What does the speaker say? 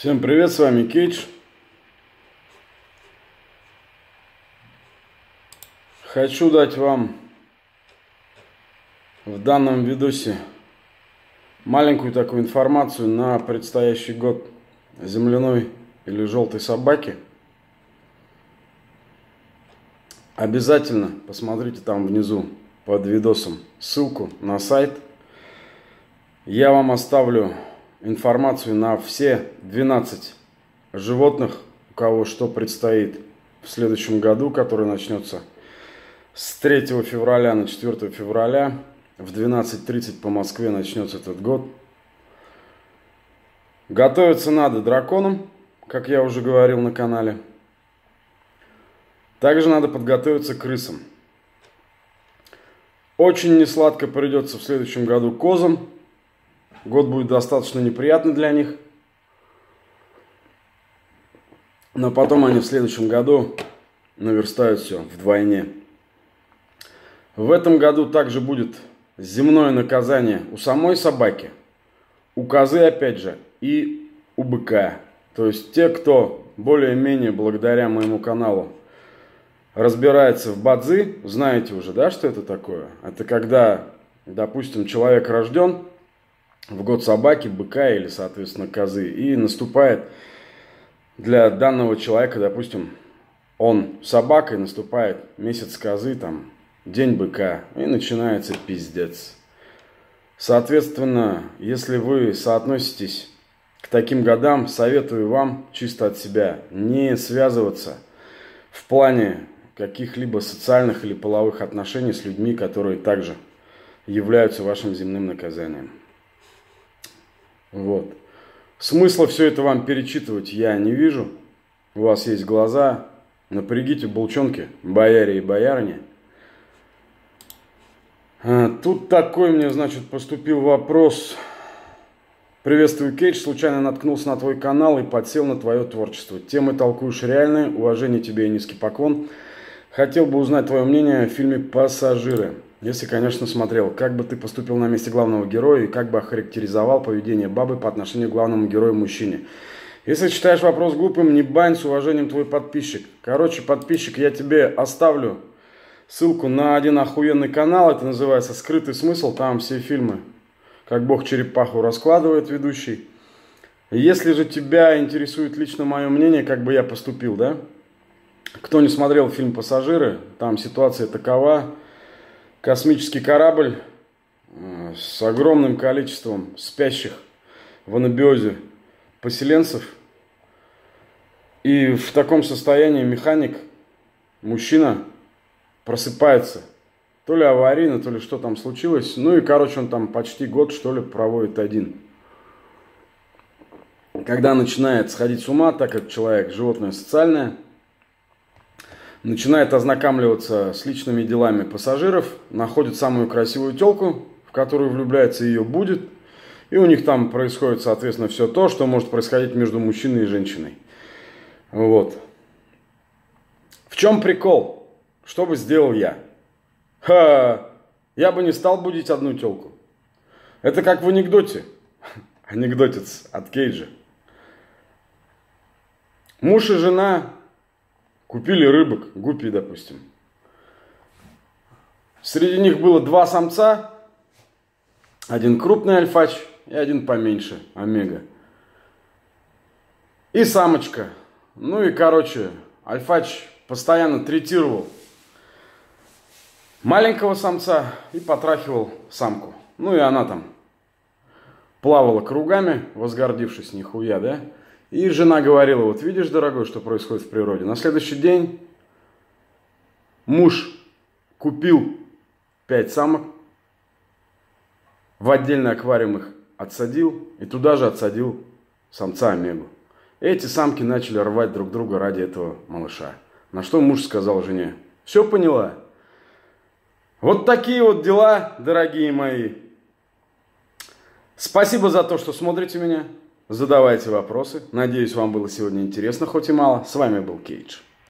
Всем привет, с вами Кейдж. Хочу дать вам в данном видосе маленькую такую информацию на предстоящий год земляной или желтой собаки. Обязательно посмотрите там внизу под видосом ссылку на сайт. Я вам оставлю информацию на все 12 животных, у кого что предстоит в следующем году, который начнется с 3 февраля на 4 февраля. В 12:30 по Москве начнется этот год. Готовиться надо драконам, как я уже говорил на канале. Также надо подготовиться к крысам. Очень несладко придется в следующем году козам. Год будет достаточно неприятный для них. Но потом они в следующем году наверстают все вдвойне. В этом году также будет земное наказание у самой собаки, у козы опять же и у быка. То есть те, кто более-менее благодаря моему каналу разбирается в бадзи, знаете уже, да, что это такое? Это когда, допустим, человек рожден в год собаки, быка или, соответственно, козы, и наступает для данного человека, допустим, он собака, и наступает месяц козы, там, день быка, и начинается пиздец. Соответственно, если вы соотноситесь к таким годам, советую вам чисто от себя не связываться в плане каких-либо социальных или половых отношений с людьми, которые также являются вашим земным наказанием. Вот. Смысла все это вам перечитывать я не вижу. У вас есть глаза. Напрягите булчонки, бояре и боярни. Тут такой мне, значит, поступил вопрос. Приветствую, Кейдж. Случайно наткнулся на твой канал и подсел на твое творчество. Темы толкуешь реальные. Уважение тебе и низкий поклон. Хотел бы узнать твое мнение о фильме «Пассажиры». Если, конечно, смотрел. Как бы ты поступил на месте главного героя и как бы охарактеризовал поведение бабы по отношению к главному герою-мужчине? Если считаешь вопрос глупым, не бань, с уважением, твой подписчик. Короче, подписчик, я тебе оставлю ссылку на один охуенный канал. Это называется «Скрытый смысл». Там все фильмы, как Бог черепаху раскладывает ведущий. Если же тебя интересует лично мое мнение, как бы я поступил, да? Кто не смотрел фильм «Пассажиры», там ситуация такова. Космический корабль с огромным количеством спящих в анабиозе поселенцев. И в таком состоянии механик, мужчина, просыпается. То ли аварийно, то ли что там случилось. Ну и, короче, он там почти год, что ли, проводит один. Когда начинает сходить с ума, так как человек животное социальное, начинает ознакомливаться с личными делами пассажиров, находит самую красивую телку, в которую влюбляется и ее будет, и у них там происходит, соответственно, все то, что может происходить между мужчиной и женщиной. Вот. В чем прикол? Что бы сделал я? Я бы не стал будить одну телку. Это как в анекдоте. Анекдотец от Кейджа. Муж и жена купили рыбок, гуппи, допустим. Среди них было два самца, один крупный альфач и один поменьше, омега. И самочка. Ну и, короче, альфач постоянно третировал маленького самца и потрахивал самку. Ну и она там плавала кругами, возгордившись, нихуя, да? И жена говорила: вот видишь, дорогой, что происходит в природе. На следующий день муж купил 5 самок, в отдельный аквариум их отсадил и туда же отсадил самца омегу. Эти самки начали рвать друг друга ради этого малыша. На что муж сказал жене: все поняла? Вот такие вот дела, дорогие мои. Спасибо за то, что смотрите меня. Задавайте вопросы. Надеюсь, вам было сегодня интересно, хоть и мало. С вами был Кейдж.